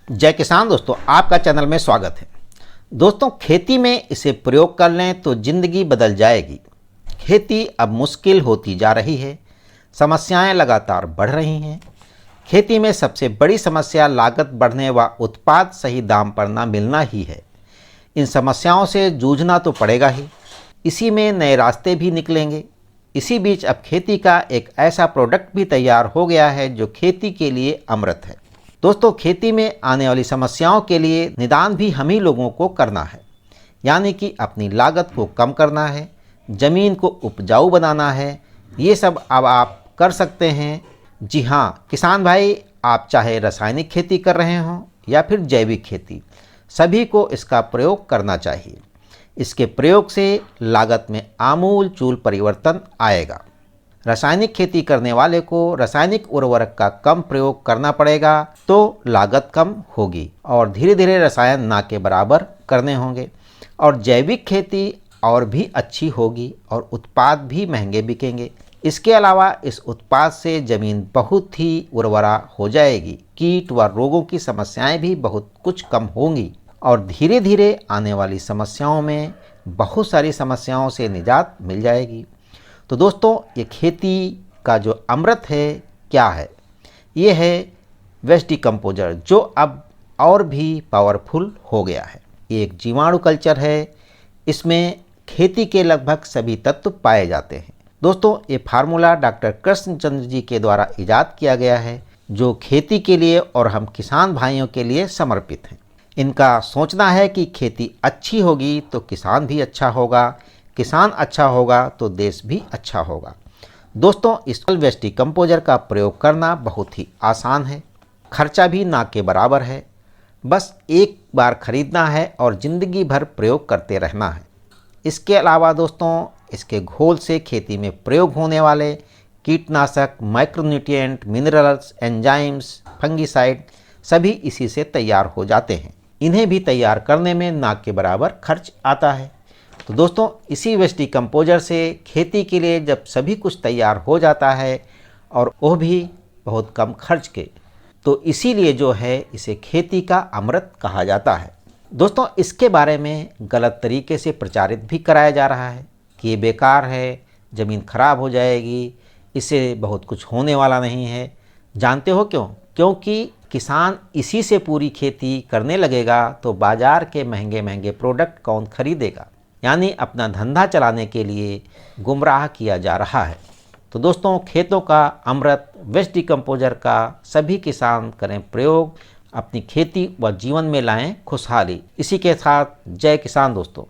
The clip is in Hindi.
जय किसान दोस्तों, आपका चैनल में स्वागत है। दोस्तों, खेती में इसे प्रयोग कर लें तो ज़िंदगी बदल जाएगी। खेती अब मुश्किल होती जा रही है, समस्याएं लगातार बढ़ रही हैं। खेती में सबसे बड़ी समस्या लागत बढ़ने व उत्पाद सही दाम पर ना मिलना ही है। इन समस्याओं से जूझना तो पड़ेगा ही, इसी में नए रास्ते भी निकलेंगे। इसी बीच अब खेती का एक ऐसा प्रोडक्ट भी तैयार हो गया है जो खेती के लिए अमृत है। दोस्तों, खेती में आने वाली समस्याओं के लिए निदान भी हम ही लोगों को करना है, यानी कि अपनी लागत को कम करना है, ज़मीन को उपजाऊ बनाना है। ये सब अब आप कर सकते हैं। जी हाँ किसान भाई, आप चाहे रासायनिक खेती कर रहे हों या फिर जैविक खेती, सभी को इसका प्रयोग करना चाहिए। इसके प्रयोग से लागत में आमूल चूल परिवर्तन आएगा। रासायनिक खेती करने वाले को रासायनिक उर्वरक का कम प्रयोग करना पड़ेगा तो लागत कम होगी और धीरे धीरे रसायन ना के बराबर करने होंगे और जैविक खेती और भी अच्छी होगी और उत्पाद भी महंगे बिकेंगे। इसके अलावा इस उत्पाद से ज़मीन बहुत ही उर्वरा हो जाएगी, कीट व रोगों की समस्याएं भी बहुत कुछ कम होंगी और धीरे धीरे आने वाली समस्याओं में बहुत सारी समस्याओं से निजात मिल जाएगी। तो दोस्तों, ये खेती का जो अमृत है क्या है? ये है वेस्ट डिकम्पोजर, जो अब और भी पावरफुल हो गया है। ये एक जीवाणु कल्चर है। इसमें खेती के लगभग सभी तत्व पाए जाते हैं। दोस्तों, ये फार्मूला डॉक्टर कृष्णचंद्र जी के द्वारा इजाद किया गया है, जो खेती के लिए और हम किसान भाइयों के लिए समर्पित हैं। इनका सोचना है कि खेती अच्छी होगी तो किसान भी अच्छा होगा, किसान अच्छा होगा तो देश भी अच्छा होगा। दोस्तों, इस वेस्ट डिकम्पोजर का प्रयोग करना बहुत ही आसान है, खर्चा भी ना के बराबर है। बस एक बार खरीदना है और ज़िंदगी भर प्रयोग करते रहना है। इसके अलावा दोस्तों, इसके घोल से खेती में प्रयोग होने वाले कीटनाशक, माइक्रोन्यूट्रिएंट, मिनरल्स, एंजाइम्स, फंगिसाइड सभी इसी से तैयार हो जाते हैं। इन्हें भी तैयार करने में ना के बराबर खर्च आता है। तो दोस्तों, इसी वेस्ट डिकम्पोजर से खेती के लिए जब सभी कुछ तैयार हो जाता है और वो भी बहुत कम खर्च के, तो इसीलिए जो है इसे खेती का अमृत कहा जाता है। दोस्तों, इसके बारे में गलत तरीके से प्रचारित भी कराया जा रहा है कि ये बेकार है, ज़मीन खराब हो जाएगी, इससे बहुत कुछ होने वाला नहीं है। जानते हो क्यों? क्योंकि किसान इसी से पूरी खेती करने लगेगा तो बाज़ार के महंगे महंगे प्रोडक्ट कौन खरीदेगा? यानी अपना धंधा चलाने के लिए गुमराह किया जा रहा है। तो दोस्तों, खेतों का अमृत वेस्ट डिकम्पोजर का सभी किसान करें प्रयोग, अपनी खेती व जीवन में लाएं खुशहाली। इसी के साथ जय किसान दोस्तों।